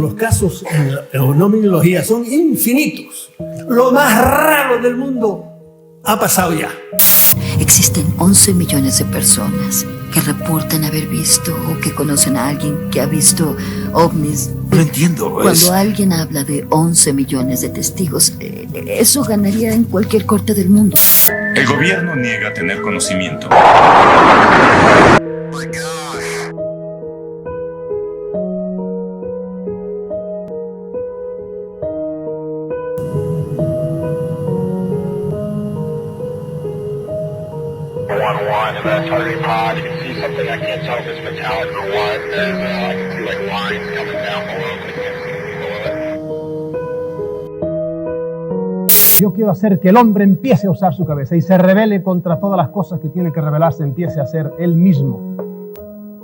Los casos en la fenomenología son infinitos. Lo más raro del mundo ha pasado ya. Existen 11 millones de personas que reportan haber visto o que conocen a alguien que ha visto ovnis. No entiendo. Cuando alguien habla de 11 millones de testigos, eso ganaría en cualquier corte del mundo. El gobierno niega tener conocimiento. Yo quiero hacer que el hombre empiece a usar su cabeza y se rebele contra todas las cosas que tiene que rebelarse, empiece a ser él mismo.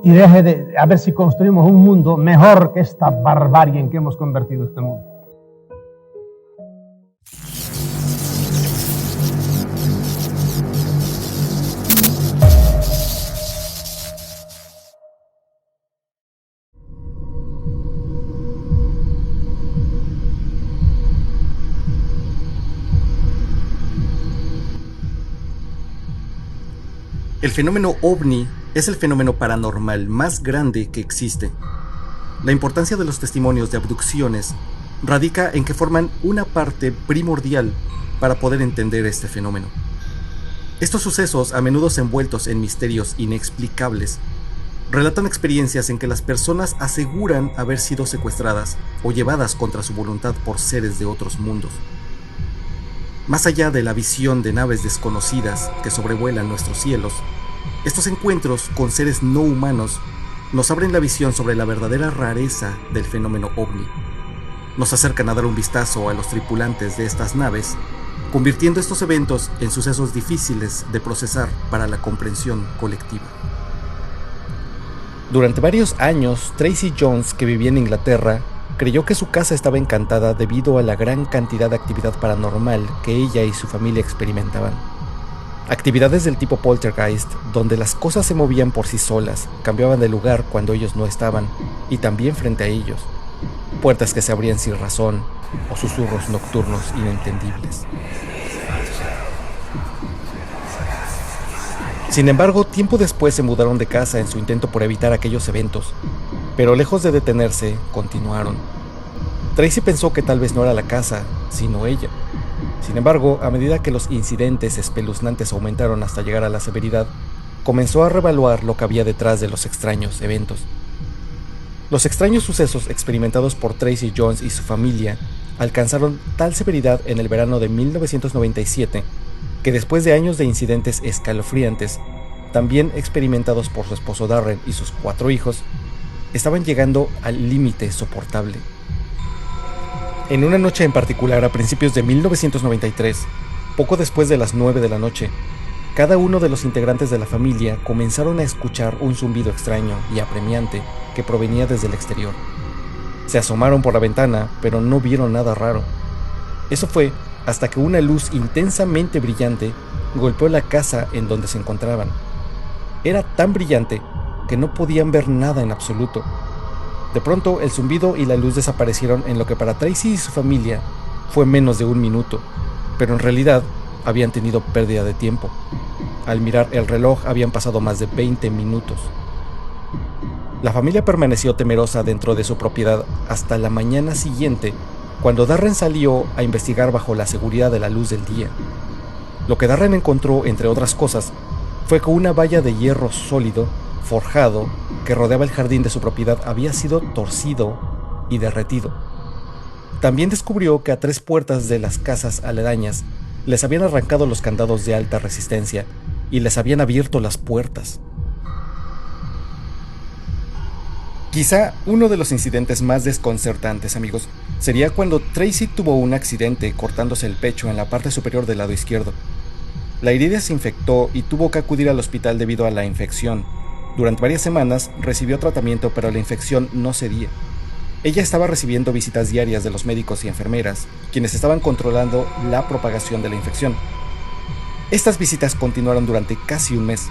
Y deje de, a ver si construimos un mundo mejor que esta barbarie en que hemos convertido este mundo. El fenómeno ovni es el fenómeno paranormal más grande que existe. La importancia de los testimonios de abducciones radica en que forman una parte primordial para poder entender este fenómeno. Estos sucesos, a menudo envueltos en misterios inexplicables, relatan experiencias en que las personas aseguran haber sido secuestradas o llevadas contra su voluntad por seres de otros mundos. Más allá de la visión de naves desconocidas que sobrevuelan nuestros cielos, estos encuentros con seres no humanos nos abren la visión sobre la verdadera rareza del fenómeno ovni. Nos acercan a dar un vistazo a los tripulantes de estas naves, convirtiendo estos eventos en sucesos difíciles de procesar para la comprensión colectiva. Durante varios años, Tracy Jones, que vivía en Inglaterra, creyó que su casa estaba encantada debido a la gran cantidad de actividad paranormal que ella y su familia experimentaban. Actividades del tipo poltergeist, donde las cosas se movían por sí solas, cambiaban de lugar cuando ellos no estaban, y también frente a ellos. Puertas que se abrían sin razón, o susurros nocturnos inentendibles. Sin embargo, tiempo después se mudaron de casa en su intento por evitar aquellos eventos, pero lejos de detenerse, continuaron. Tracy pensó que tal vez no era la casa, sino ella. Sin embargo, a medida que los incidentes espeluznantes aumentaron hasta llegar a la severidad, comenzó a reevaluar lo que había detrás de los extraños eventos. Los extraños sucesos experimentados por Tracy Jones y su familia alcanzaron tal severidad en el verano de 1997 que después de años de incidentes escalofriantes, también experimentados por su esposo Darren y sus 4 hijos, estaban llegando al límite soportable. En una noche en particular, a principios de 1993, poco después de las 9 de la noche, cada uno de los integrantes de la familia comenzaron a escuchar un zumbido extraño y apremiante que provenía desde el exterior. Se asomaron por la ventana, pero no vieron nada raro. Eso fue hasta que una luz intensamente brillante golpeó la casa en donde se encontraban. Era tan brillante que no podían ver nada en absoluto. De pronto, el zumbido y la luz desaparecieron en lo que para Tracy y su familia fue menos de 1 minuto, pero en realidad habían tenido pérdida de tiempo. Al mirar el reloj habían pasado más de 20 minutos. La familia permaneció temerosa dentro de su propiedad hasta la mañana siguiente, cuando Darren salió a investigar bajo la seguridad de la luz del día. Lo que Darren encontró, entre otras cosas, fue que una valla de hierro sólido, forjado, que rodeaba el jardín de su propiedad había sido torcido y derretido. También descubrió que a 3 puertas de las casas aledañas les habían arrancado los candados de alta resistencia y les habían abierto las puertas. Quizá uno de los incidentes más desconcertantes, amigos, sería cuando Tracy tuvo un accidente cortándose el pecho en la parte superior del lado izquierdo. La herida se infectó y tuvo que acudir al hospital debido a la infección. Durante varias semanas recibió tratamiento, pero la infección no cedía. Ella estaba recibiendo visitas diarias de los médicos y enfermeras, quienes estaban controlando la propagación de la infección. Estas visitas continuaron durante casi 1 mes.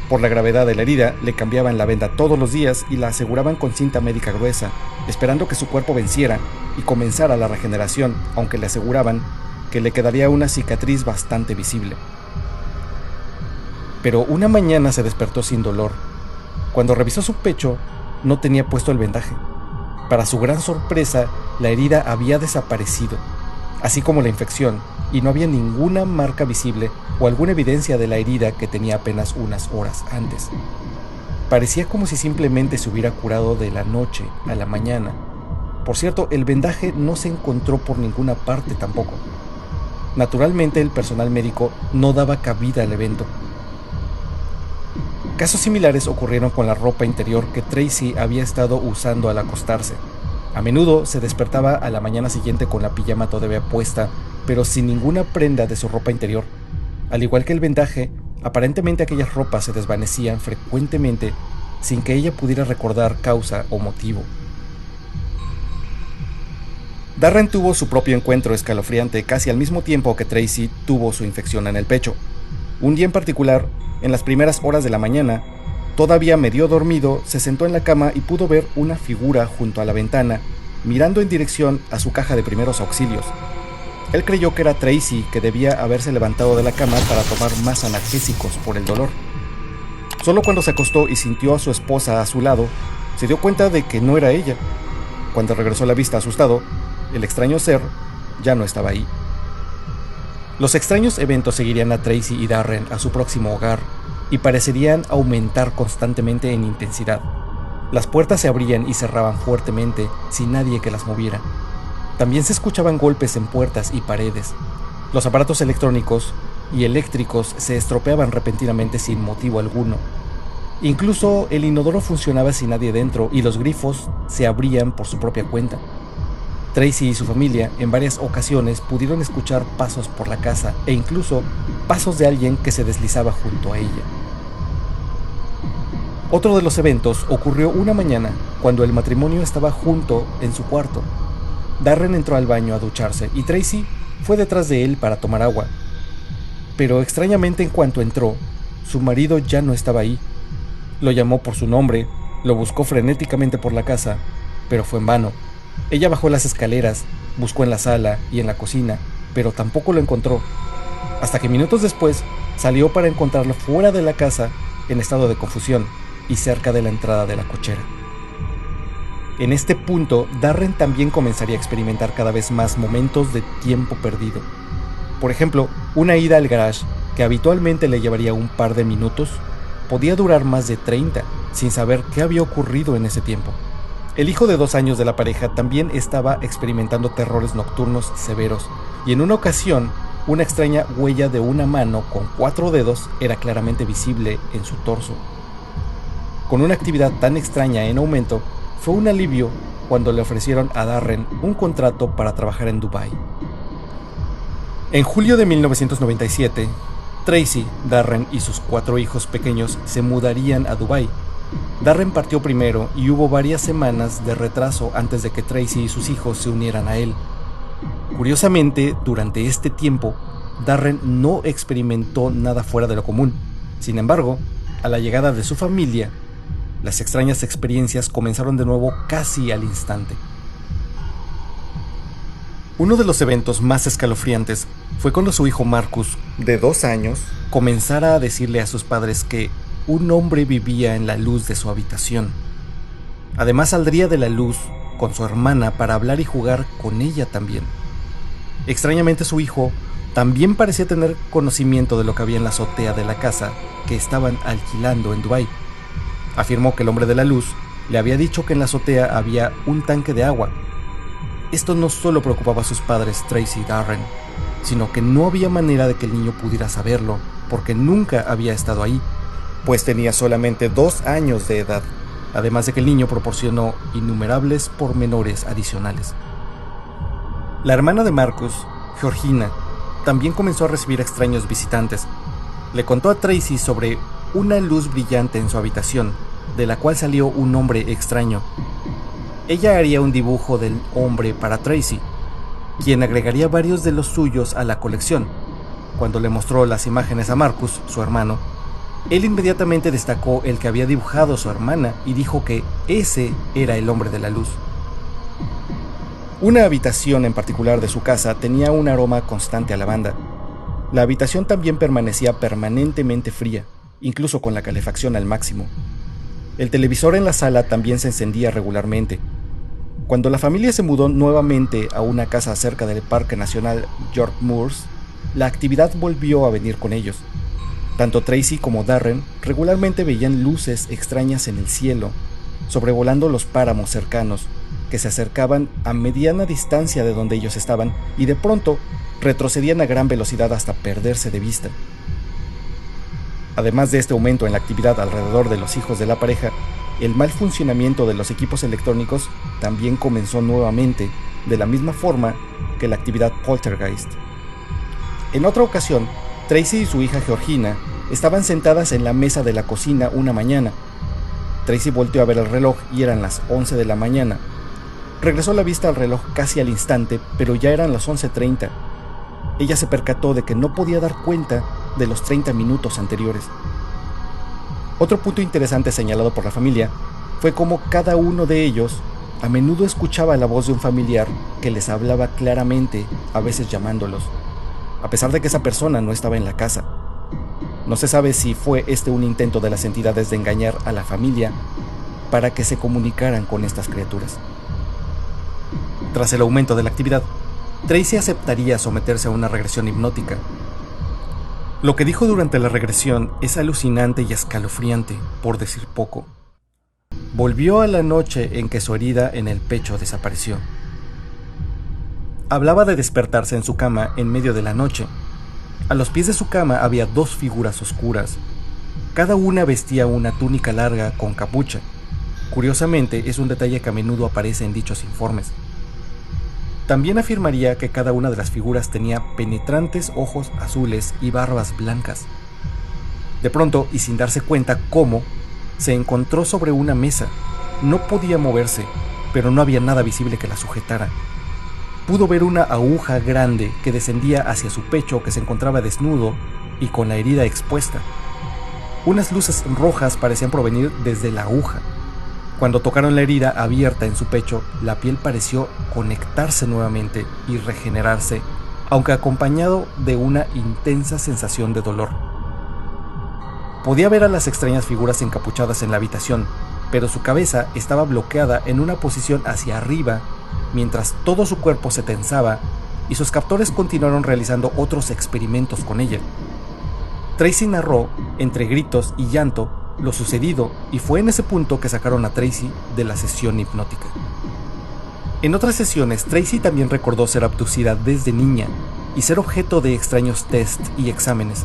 Por la gravedad de la herida, le cambiaban la venda todos los días y la aseguraban con cinta médica gruesa, esperando que su cuerpo venciera y comenzara la regeneración, aunque le aseguraban que le quedaría una cicatriz bastante visible. Pero una mañana se despertó sin dolor. Cuando revisó su pecho, no tenía puesto el vendaje. Para su gran sorpresa, la herida había desaparecido, así como la infección, y no había ninguna marca visible o alguna evidencia de la herida que tenía apenas unas horas antes. Parecía como si simplemente se hubiera curado de la noche a la mañana. Por cierto, el vendaje no se encontró por ninguna parte tampoco. Naturalmente, el personal médico no daba cabida al evento. Casos similares ocurrieron con la ropa interior que Tracy había estado usando al acostarse. A menudo se despertaba a la mañana siguiente con la pijama todavía puesta, pero sin ninguna prenda de su ropa interior. Al igual que el vendaje, aparentemente aquellas ropas se desvanecían frecuentemente sin que ella pudiera recordar causa o motivo. Darren tuvo su propio encuentro escalofriante casi al mismo tiempo que Tracy tuvo su infección en el pecho. Un día en particular, en las primeras horas de la mañana, todavía medio dormido, se sentó en la cama y pudo ver una figura junto a la ventana, mirando en dirección a su caja de primeros auxilios. Él creyó que era Tracy, que debía haberse levantado de la cama para tomar más analgésicos por el dolor. Solo cuando se acostó y sintió a su esposa a su lado, se dio cuenta de que no era ella. Cuando regresó la vista asustado, el extraño ser ya no estaba ahí. Los extraños eventos seguirían a Tracy y Darren a su próximo hogar y parecerían aumentar constantemente en intensidad. Las puertas se abrían y cerraban fuertemente sin nadie que las moviera. También se escuchaban golpes en puertas y paredes. Los aparatos electrónicos y eléctricos se estropeaban repentinamente sin motivo alguno. Incluso el inodoro funcionaba sin nadie dentro y los grifos se abrían por su propia cuenta. Tracy y su familia en varias ocasiones pudieron escuchar pasos por la casa e incluso pasos de alguien que se deslizaba junto a ella. Otro de los eventos ocurrió una mañana cuando el matrimonio estaba junto en su cuarto. Darren entró al baño a ducharse y Tracy fue detrás de él para tomar agua. Pero extrañamente, en cuanto entró, su marido ya no estaba ahí. Lo llamó por su nombre, lo buscó frenéticamente por la casa, pero fue en vano. Ella bajó las escaleras, buscó en la sala y en la cocina, pero tampoco lo encontró, hasta que minutos después salió para encontrarlo fuera de la casa en estado de confusión y cerca de la entrada de la cochera. En este punto, Darren también comenzaría a experimentar cada vez más momentos de tiempo perdido. Por ejemplo, una ida al garage, que habitualmente le llevaría un par de minutos, podía durar más de 30, sin saber qué había ocurrido en ese tiempo. El hijo de 2 años de la pareja también estaba experimentando terrores nocturnos severos, y en una ocasión, una extraña huella de una mano con 4 dedos era claramente visible en su torso. Con una actividad tan extraña en aumento, fue un alivio cuando le ofrecieron a Darren un contrato para trabajar en Dubái. En julio de 1997, Tracy, Darren y sus 4 hijos pequeños se mudarían a Dubái. Darren partió primero y hubo varias semanas de retraso antes de que Tracy y sus hijos se unieran a él. Curiosamente, durante este tiempo, Darren no experimentó nada fuera de lo común. Sin embargo, a la llegada de su familia, las extrañas experiencias comenzaron de nuevo casi al instante. Uno de los eventos más escalofriantes fue cuando su hijo Marcus, de 2 años, comenzara a decirle a sus padres que un hombre vivía en la luz de su habitación. Además, saldría de la luz con su hermana para hablar y jugar con ella también. Extrañamente, su hijo también parecía tener conocimiento de lo que había en la azotea de la casa que estaban alquilando en Dubái. Afirmó que el hombre de la luz le había dicho que en la azotea había un tanque de agua. Esto no solo preocupaba a sus padres, Tracy y Darren, sino que no había manera de que el niño pudiera saberlo, porque nunca había estado ahí, pues tenía solamente 2 años de edad, además de que el niño proporcionó innumerables pormenores adicionales. La hermana de Marcus, Georgina, también comenzó a recibir extraños visitantes. Le contó a Tracy sobre una luz brillante en su habitación, de la cual salió un hombre extraño. Ella haría un dibujo del hombre para Tracy, quien agregaría varios de los suyos a la colección. Cuando le mostró las imágenes a Marcus, su hermano, él inmediatamente destacó el que había dibujado su hermana y dijo que ese era el hombre de la luz. Una habitación en particular de su casa tenía un aroma constante a lavanda. La habitación también permanecía permanentemente fría, incluso con la calefacción al máximo. El televisor en la sala también se encendía regularmente. Cuando la familia se mudó nuevamente a una casa cerca del Parque Nacional York Moors, la actividad volvió a venir con ellos. Tanto Tracy como Darren regularmente veían luces extrañas en el cielo, sobrevolando los páramos cercanos, que se acercaban a mediana distancia de donde ellos estaban y de pronto retrocedían a gran velocidad hasta perderse de vista. Además de este aumento en la actividad alrededor de los hijos de la pareja, el mal funcionamiento de los equipos electrónicos también comenzó nuevamente, de la misma forma que la actividad poltergeist. En otra ocasión, Tracy y su hija Georgina estaban sentadas en la mesa de la cocina una mañana. Tracy volteó a ver el reloj y eran las 11 de la mañana. Regresó la vista al reloj casi al instante, pero ya eran las 11:30. Ella se percató de que no podía dar cuenta de los 30 minutos anteriores. Otro punto interesante señalado por la familia fue cómo cada uno de ellos a menudo escuchaba la voz de un familiar que les hablaba claramente, a veces llamándolos, a pesar de que esa persona no estaba en la casa. No se sabe si fue un intento de las entidades de engañar a la familia para que se comunicaran con estas criaturas. Tras el aumento de la actividad, Tracy aceptaría someterse a una regresión hipnótica. Lo que dijo durante la regresión es alucinante y escalofriante, por decir poco. Volvió a la noche en que su herida en el pecho desapareció. Hablaba de despertarse en su cama en medio de la noche. A los pies de su cama había 2 figuras oscuras. Cada una vestía una túnica larga con capucha. Curiosamente, es un detalle que a menudo aparece en dichos informes. También afirmaría que cada una de las figuras tenía penetrantes ojos azules y barbas blancas. De pronto, y sin darse cuenta cómo, se encontró sobre una mesa. No podía moverse, pero no había nada visible que la sujetara. Pudo ver una aguja grande que descendía hacia su pecho, que se encontraba desnudo y con la herida expuesta. Unas luces rojas parecían provenir desde la aguja. Cuando tocaron la herida abierta en su pecho, la piel pareció conectarse nuevamente y regenerarse, aunque acompañado de una intensa sensación de dolor. Podía ver a las extrañas figuras encapuchadas en la habitación, pero su cabeza estaba bloqueada en una posición hacia arriba, mientras todo su cuerpo se tensaba y sus captores continuaron realizando otros experimentos con ella. Tracy narró, entre gritos y llanto, lo sucedido, y fue en ese punto que sacaron a Tracy de la sesión hipnótica. En otras sesiones, Tracy también recordó ser abducida desde niña y ser objeto de extraños tests y exámenes,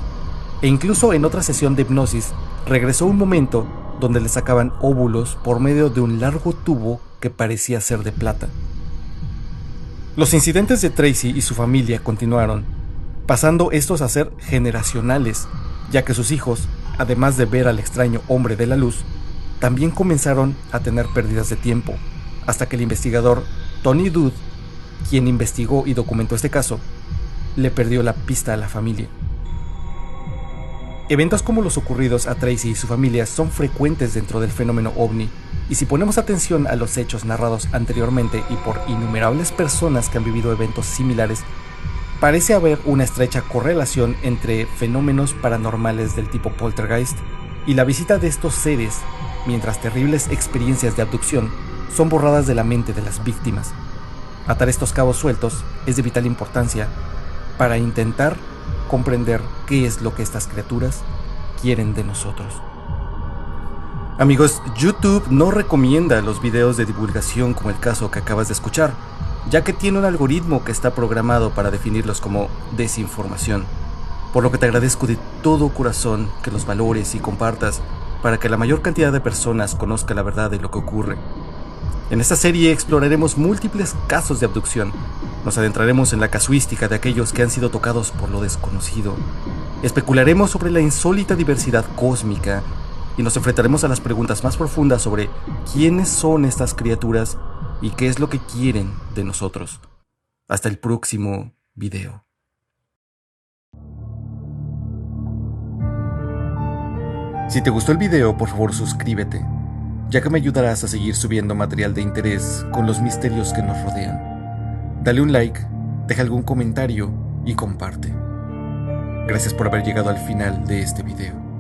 e incluso en otra sesión de hipnosis regresó un momento donde le sacaban óvulos por medio de un largo tubo que parecía ser de plata. Los incidentes de Tracy y su familia continuaron, pasando estos a ser generacionales, ya que sus hijos, además de ver al extraño hombre de la luz, también comenzaron a tener pérdidas de tiempo, hasta que el investigador Tony Dodd, quien investigó y documentó este caso, le perdió la pista a la familia. Eventos como los ocurridos a Tracy y su familia son frecuentes dentro del fenómeno ovni, y si ponemos atención a los hechos narrados anteriormente y por innumerables personas que han vivido eventos similares, parece haber una estrecha correlación entre fenómenos paranormales del tipo poltergeist y la visita de estos seres, mientras terribles experiencias de abducción son borradas de la mente de las víctimas. Atar estos cabos sueltos es de vital importancia para intentar comprender qué es lo que estas criaturas quieren de nosotros. Amigos, YouTube no recomienda los videos de divulgación como el caso que acabas de escuchar, ya que tiene un algoritmo que está programado para definirlos como desinformación, por lo que te agradezco de todo corazón que los valores y compartas para que la mayor cantidad de personas conozca la verdad de lo que ocurre. En esta serie exploraremos múltiples casos de abducción, nos adentraremos en la casuística de aquellos que han sido tocados por lo desconocido, especularemos sobre la insólita diversidad cósmica y nos enfrentaremos a las preguntas más profundas sobre quiénes son estas criaturas y qué es lo que quieren de nosotros. Hasta el próximo video. Si te gustó el video, por favor suscríbete, ya que me ayudarás a seguir subiendo material de interés con los misterios que nos rodean. Dale un like, deja algún comentario y comparte. Gracias por haber llegado al final de este video.